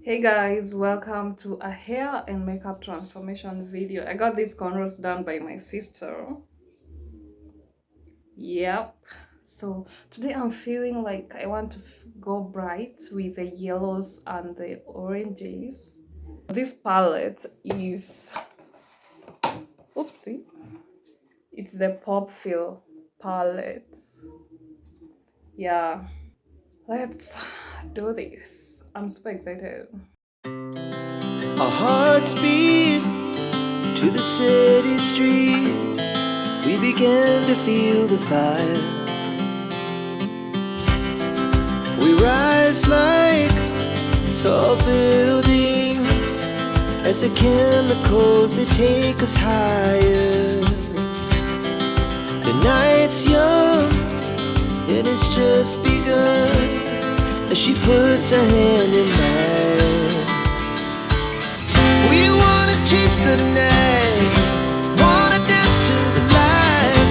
Hey guys, welcome to a hair and makeup transformation video. I got these cornrows done by my sister. Yep. So today I'm feeling like I want to go bright with the yellows and the oranges. This palette is, oopsie, it's the Pop Fill palette. Yeah, let's do this. I'm super excited. Our hearts beat to the city streets. We began to feel the fire. We rise like tall buildings as the chemicals, they take us higher. The night's young and it's just begun as she puts her hand in mine. We wanna chase the night, wanna dance to the light,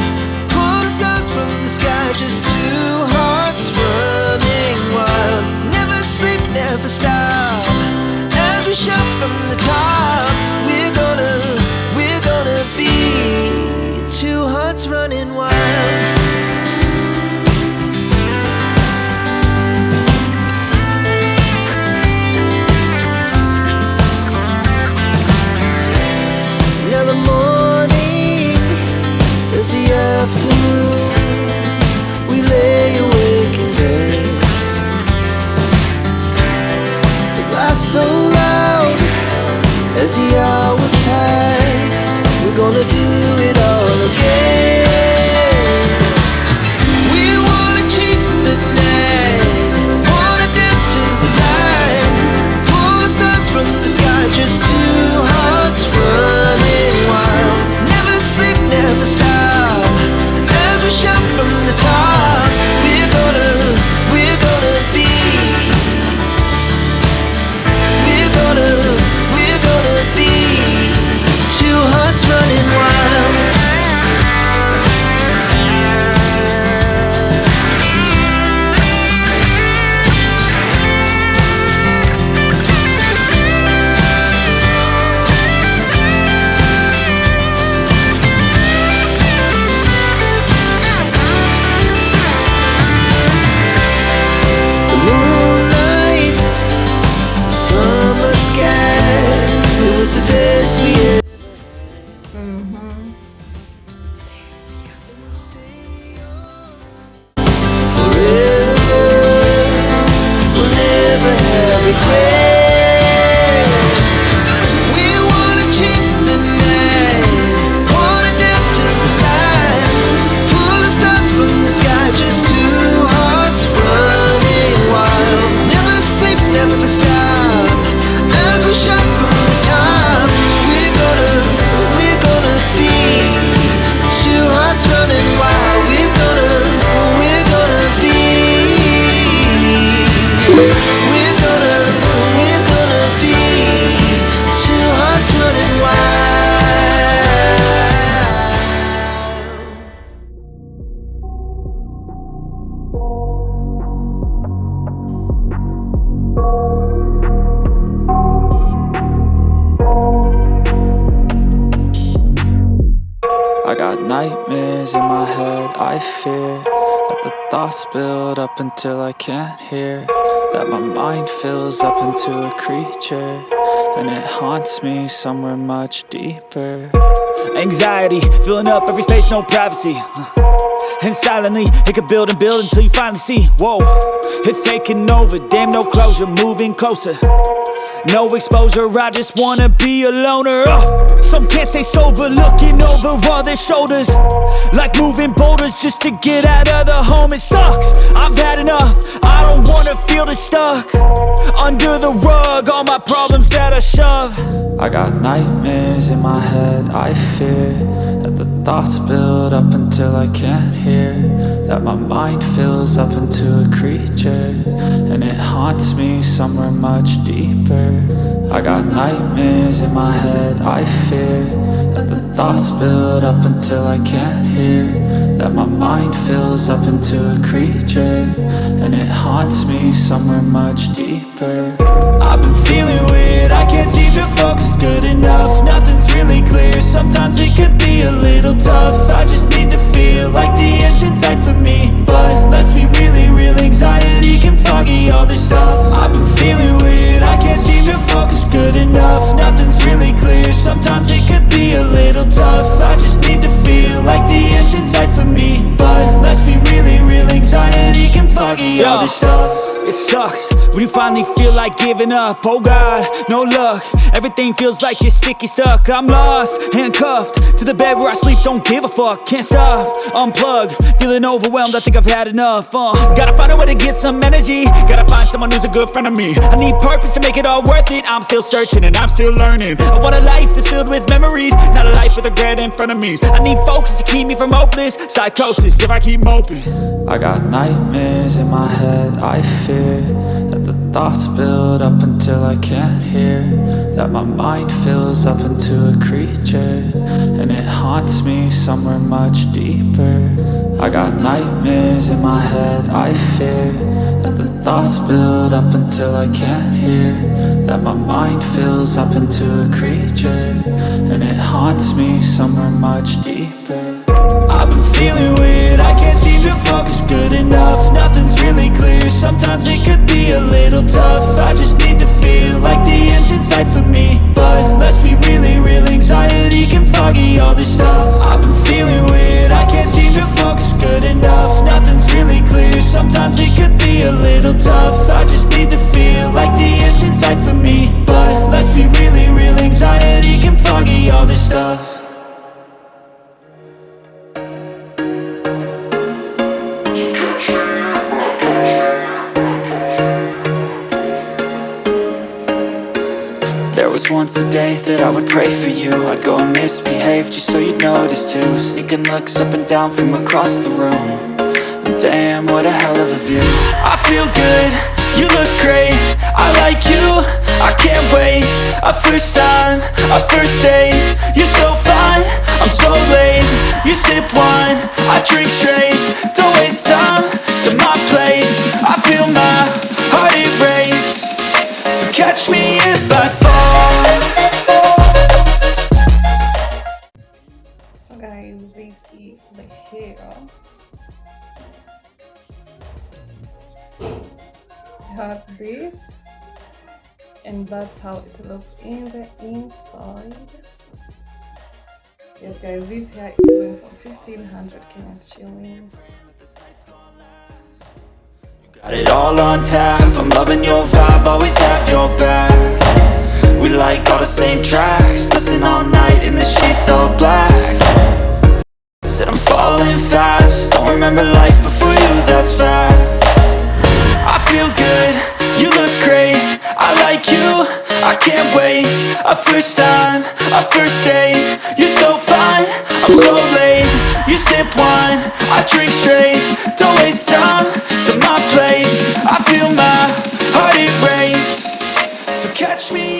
pull the stars from the sky, just two hearts running wild. Never sleep, never stop, as we shout from the top. We're gonna be two hearts running wild. We lay awake in bed. It laughs so loud as the hours pass. We're gonna do it all again. We wanna chase the night, wanna dance to the light, pull the stars from the sky, just two hearts running wild. Never sleep, never stop, as we shout from the top. We're gonna be, we're gonna be two hearts running wild. The best we ever forever, we'll never have regrets. We wanna chase the night, wanna dance to the light, pull the stars from the sky, just two hearts running wild. Never sleep, never stop, as we shout from the top. Running wild, we're gonna be, two hearts running I got nightmares in my head, I fear that the thoughts build up until I can't hear, that my mind fills up into a creature, and it haunts me somewhere much deeper. Anxiety, filling up every space, no privacy, and silently, it could build and build until you finally see, whoa, it's taking over, damn no closure, moving closer. No exposure, I just wanna be a loner. Some can't stay sober, looking over all their shoulders, like moving boulders just to get out of the home. It sucks, I've had enough, I don't wanna feel the stuck under the rug, all my problems that I shove. I got nightmares in my head, I fear that the thoughts build up until I can't hear, that my mind fills up into a creature, and it haunts me somewhere much deeper. I got nightmares in my head, I fear that the thoughts build up until I can't hear, that my mind fills up into a creature, and it haunts me somewhere much deeper. I've been feeling Sometimes it could be a little tough. I just need to feel like the end's in sight for me. But let's be really real, anxiety can foggy all this stuff. I've been feeling weird, I can't seem to focus good enough. Nothing's really clear, sometimes it could be a little tough. I just need to feel like the end's in sight for me. But let's be really real, anxiety can foggy all this stuff. It sucks when you finally feel like giving up. Oh God, no luck. Everything feels like you're sticky stuck. I'm lost, handcuffed to the bed where I sleep. Don't give a fuck, can't stop. Unplug, feeling overwhelmed. I think I've had enough. Gotta find a way to get some energy. Gotta find someone who's a good friend of me. I need purpose to make it all worth it. I'm still searching and I'm still learning. I want a life that's filled with memories, not a life with regret in front of me. I need focus to keep me from hopeless psychosis if I keep moping. I got nightmares in my head, I fear that the thoughts build up until I can't hear, that my mind fills up into a creature, and it haunts me somewhere much deeper. I got nightmares in my head, I fear that the thoughts build up until I can't hear, that my mind fills up into a creature, and it haunts me somewhere much deeper. I've been feeling weird, I can't seem to focus good enough. Nothing's really clear, sometimes it could be a little tough. I just need to feel like the end's in sight for me. But let's be really real, anxiety can foggy all this stuff. I've been feeling weird, I can't seem to focus good enough. Nothing's really clear, sometimes it could be a little tough. I just need to feel like the end's in sight for me. But let's be really real, anxiety can foggy all this stuff. There was once a day that I would pray for you. I'd go and misbehave just so you'd notice too. Sneaking looks up and down from across the room. And damn, what a hell of a view. I feel good, you look great, I like you, I can't wait. A first time, a first date. You're so fine, I'm so late. You sip wine, I drink straight. Don't waste time to my place. I feel my heart erase. So catch me if I fall. So guys, this is the hair. It has this, and that's how it looks in the inside. Yes guys, this hair is going for 1,500 Kenyan shillings. Got it all on tap, I'm loving your vibe, always have your back. We like all the same tracks, listen all night in the sheets all black. Said I'm falling fast, don't remember life before you, that's fact. I feel good, you look great, I like you, I can't wait. A first time, a first date. You're so fine, I'm so late. You sip wine, I drink straight. Don't waste time to my place. I feel my heart erase. So catch me